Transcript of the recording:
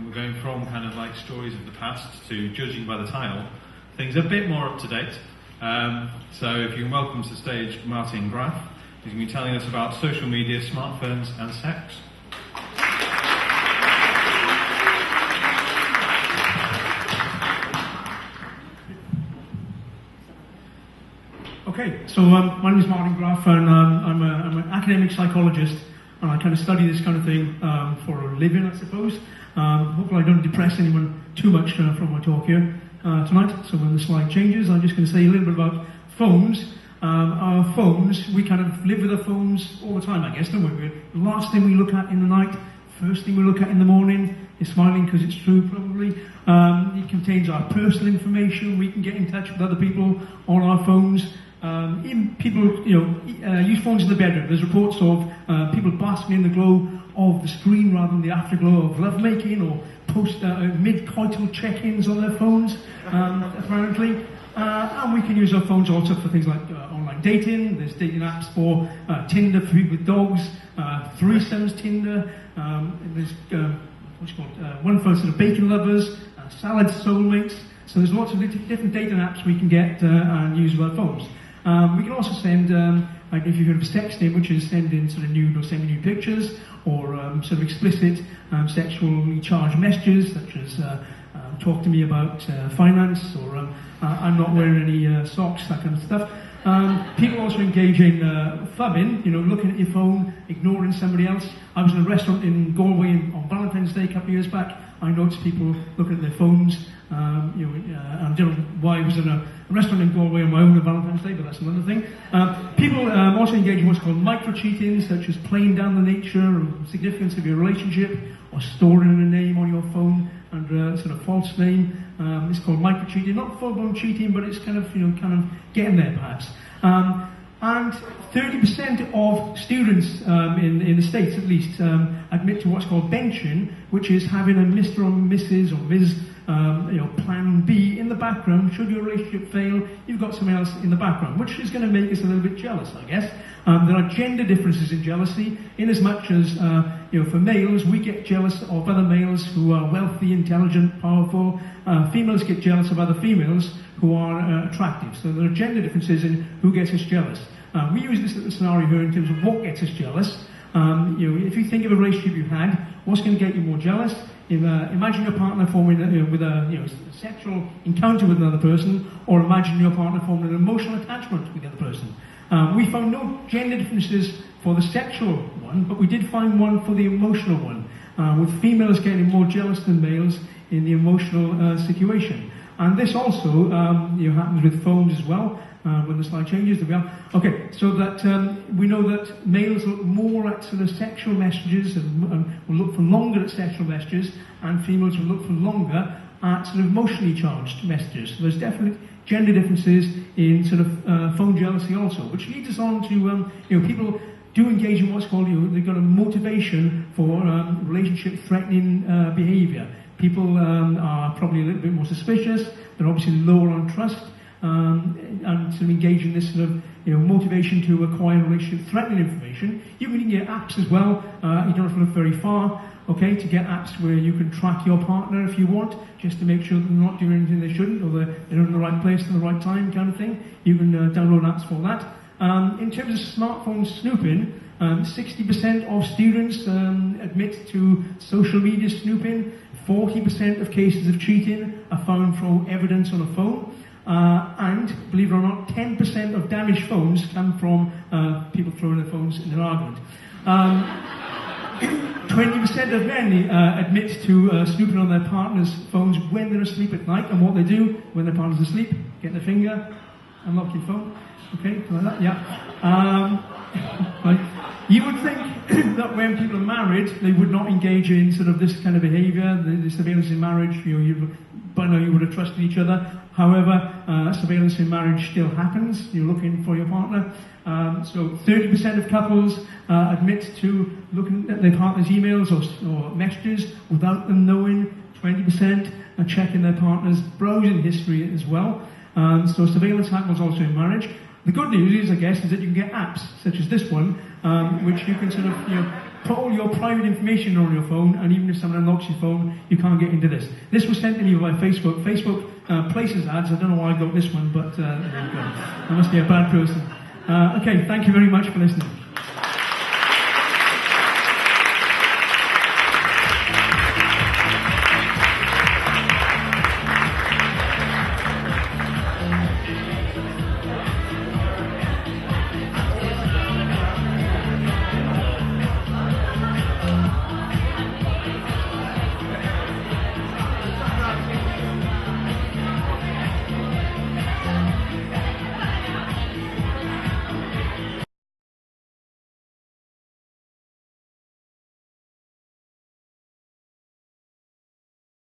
think we're going from kind of like stories of the past to, judging by the title, things a bit more up to date. So if you can welcome to the stage Martin Graff, who's going to be telling us about social media, smartphones and sex. Okay, so my name is Martin Graff, and I'm an academic psychologist, and I kind of study this kind of thing for a living, I suppose. Hopefully I don't depress anyone too much from my talk here tonight. So when the slide changes, I'm just going to say a little bit about phones. Our phones, we kind of live with our phones all the time, I guess, don't we? The last thing we look at in the night, first thing we look at in the morning, is smiling because it's true, probably. It contains our personal information. We can get in touch with other people on our phones. Even people, use phones in the bedroom. There's reports of people basking in the glow of the screen rather than the afterglow of lovemaking, or post mid-coital check-ins on their phones, apparently. And we can use our phones also for things like online dating. There's dating apps for Tinder for people with dogs, threesomes Tinder. There's one for sort of bacon lovers, salad soulmates. So there's lots of different dating apps we can get and use with our phones. We can also send, like if you've heard of sexting, which is sending sort of nude or semi-nude pictures, or sort of explicit sexually charged messages, such as talk to me about finance, or I'm not wearing any socks, that kind of stuff. People also engage in phubbing, looking at your phone, ignoring somebody else. I was in a restaurant in Galway on Valentine's Day a couple of years back. I noticed people looking at their phones. I don't know why I was in a restaurant in Galway on my own on Valentine's Day, but that's another thing. People also engage in what's called micro-cheating, such as playing down the nature and significance of your relationship, or storing a name on your phone under a sort of false name. It's called micro-cheating, not full-blown cheating, but it's kind of getting there, perhaps. And 30% of students in the States, at least, admit to what's called benching, which is having a Mr. or Mrs. or Ms. Plan B in the background. Should your relationship fail, you've got something else in the background, which is going to make us a little bit jealous, I guess. There are gender differences in jealousy, in as much as, for males, we get jealous of other males who are wealthy, intelligent, powerful. Females get jealous of other females who are attractive. So there are gender differences in who gets us jealous. We use this little scenario here in terms of what gets us jealous. If you think of a relationship you had, what's going to get you more jealous? Imagine your partner forming with a sexual encounter with another person, or imagine your partner forming an emotional attachment with the other person. We found no gender differences for the sexual one, but we did find one for the emotional one, with females getting more jealous than males in the emotional situation. And this also happens with phones as well. When the slide changes, there we are. Okay, so that we know that males look more at sort of sexual messages and will look for longer at sexual messages, and females will look for longer at sort of emotionally charged messages. So there's definitely gender differences in sort of phone jealousy also, which leads us on to people do engage in what's called they've got a motivation for relationship-threatening behaviour. People are probably a little bit more suspicious. They're obviously lower on trust. And to engage in this sort of motivation to acquire relationship-threatening information. You can get apps as well. You don't have to look very far, okay, to get apps where you can track your partner if you want, just to make sure that they're not doing anything they shouldn't, or they're in the right place at the right time, kind of thing. You can download apps for that. In terms of smartphone snooping, 60% of students admit to social media snooping. 40% of cases of cheating are found from evidence on a phone. And, believe it or not, 10% of damaged phones come from people throwing their phones in an argument. 20% of men admit to snooping on their partner's phones when they're asleep at night, and what they do when their partner's asleep, get their finger, unlock your phone, okay, like that, yeah. Right. You would think that when people are married, they would not engage in sort of this kind of behaviour, the surveillance in marriage. By now you would have trusted each other. However, surveillance in marriage still happens. You're looking for your partner. So 30% of couples admit to looking at their partner's emails or messages without them knowing. 20% are checking their partner's browsing history as well. So surveillance happens also in marriage. The good news is, I guess, is that you can get apps such as this one, which you can sort of put all your private information on your phone, and even if someone unlocks your phone, you can't get into this. This was sent to me by Facebook. Facebook places ads. I don't know why I got this one, but there you go. I must be a bad person. Okay, thank you very much for listening.